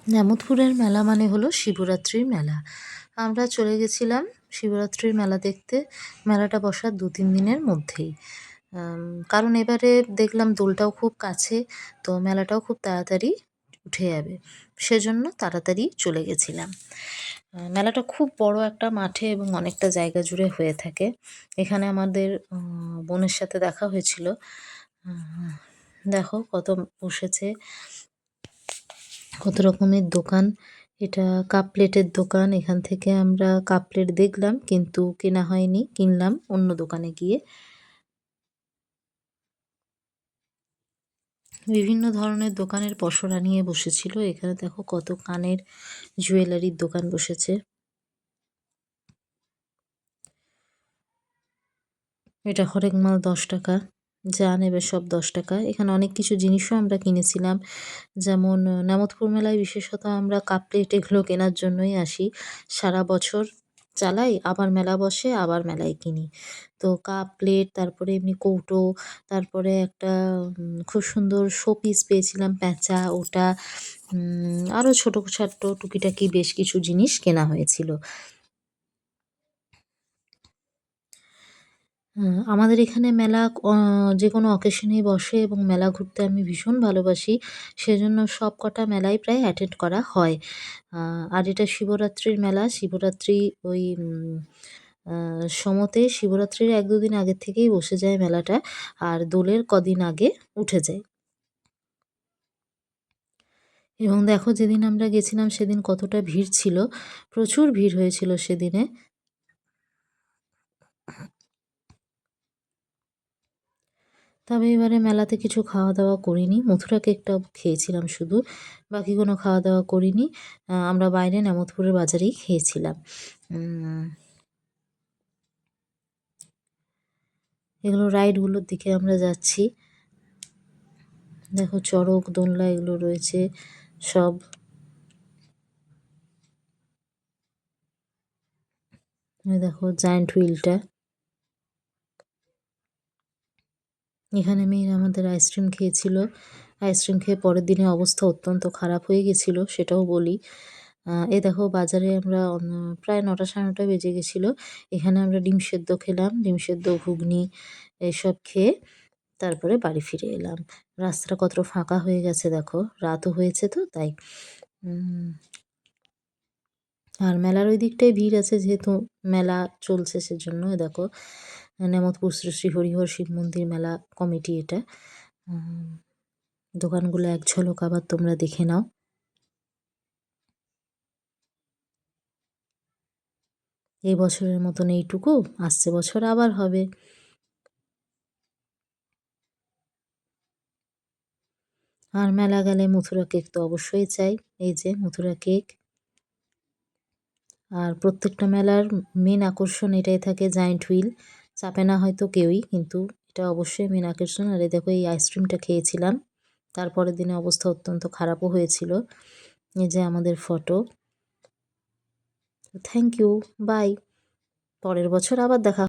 ন্যামতপুরের মেলা মানে হলো শিবরাত্রির মেলা। আমরা চলে গেছিলাম শিবরাত্রির মেলা দেখতে। মেলাটা বসার ২-৩ দিনের মধ্যেই। কারণ এবারে দেখলাম দোলটাও খুব কাছে, তো মেলাটাও খুব তাড়াতাড়ি উঠে যাবে। সেজন্য তাড়াতাড়ি চলে গেছিলাম। মেলাটা খুব বড় একটা মাঠে এবং অনেকটা জায়গা জুড়ে হয়ে থাকে। এখানে আমাদের বোনের সাথে দেখা হয়েছিল। আ দেখো কত বসেছে। কত রকমের দোকান। এটা কাপ প্লেটের দোকান। এখান থেকে আমরা কাপ প্লেট দেখলাম কিন্তু কেনা হয়নি, কিনলাম অন্য দোকানে গিয়ে। বিভিন্ন ধরনের দোকানের পসরা নিয়ে বসেছিল। এখানে দেখো কত কানের জুয়েলারির দোকান বসেছে। এটা হরেক মাল ১০ টাকা। যা নেবে সব ১০ টাকা। এখানে অনেক কিছু জিনিসও আমরা কিনেছিলাম। যেমন ন্যামতপুর মেলায় বিশেষত আমরা কাপ প্লেট এগুলো কেনার জন্যই আসি। সারা বছর চালাই, আবার মেলা বসে, আবার মেলায় কিনি। তো কাপ প্লেট, তারপরে এমনি কৌটো, তারপরে একটা খুব সুন্দর শোপিস পেয়েছিলাম প্যাঁচা, ওটা আরও ছোট-খাট্ট টুকিটাকি বেশ কিছু জিনিস কেনা হয়েছিল। আমাদের এখানে মেলা যেকোনো অকেশনেই বসে এবং মেলা ঘুরতে আমি ভীষণ ভালোবাসি। সেজন্য সবকটা মেলাই প্রায় অ্যাটেন্ড করা হয়। আর এটা শিবরাত্রির মেলা। শিবরাত্রি ওই আ সমতে শিবরাত্রির ১-২ দিন আগের থেকেই বসে যায় মেলাটা। আর দোলের কদিন আগে উঠে যায়। এবং দেখো যেদিন আমরা গেছিলাম সেদিন কতটা ভিড় ছিল। প্রচুর ভিড় হয়েছিল সেদিনে। তবে এবারে মেলাতে কিছু খাওয়া-দাওয়া করিনি। মথুরা কেকটা খেয়েছিলাম শুধু। বাকি কোনো খাওয়া-দাওয়া করিনি। আমরা বাইরে ন্যামতপুরের বাজারেই খেয়েছিলাম। উম এগুলো রাইডগুলোর দিকে আমরা যাচ্ছি। দেখো চড়ক, দোলনা এগুলো রয়েছে সব। এই দেখো জায়ান্ট হুইলটা। এখানে মেয়েরা আমাদের আইসক্রিম খেয়েছিল। আইসক্রিম খেয়ে পরের দিনে অবস্থা অত্যন্ত খারাপ হয়ে গেছিল, সেটাও বলি। এই দেখো বাজারে আমরা প্রায় ৯টা ৯:৩০ বেজে গেছিল। এখানে আমরা ডিম সেদ্ধ খেলাম। ডিম সেদ্ধ, ঘুগনি এসব খেয়ে তারপরে বাড়ি ফিরে এলাম। রাস্তাটা কতটা ফাঁকা হয়ে গেছে দেখো। রাতও হয়েছে তো তাই। উম আর মেলার ওই দিকটায় ভিড় আছে যেহেতু মেলা চলছে সেজন্য। এই দেখো ন্যামতপুর শ্রী শ্রী হরিহর শিব মন্দির মেলা কমিটি এটা। উম দোকানগুলো এক ঝলক আবার তোমরা দেখে নাও। এই বছরের মতন এইটুকু, আসছে বছর আবার হবে। আর মেলা গেলে মথুরা কেক তো অবশ্যই চাই। এই যে মথুরা কেক। আর প্রত্যেকটা মেলার মেন আকর্ষণ এটাই থাকে জায়ান্ট হুইল। চাপে না হয়তো কেউই, কিন্তু এটা অবশ্যই মেন আকর্ষণ। আর এই দেখো এই আইসক্রিমটা খেয়েছিলাম। তারপরের দিনে অবস্থা অত্যন্ত খারাপও হয়েছিল। এই যে আমাদের ফটো। Thank you, by. পরের বছর আবার দেখা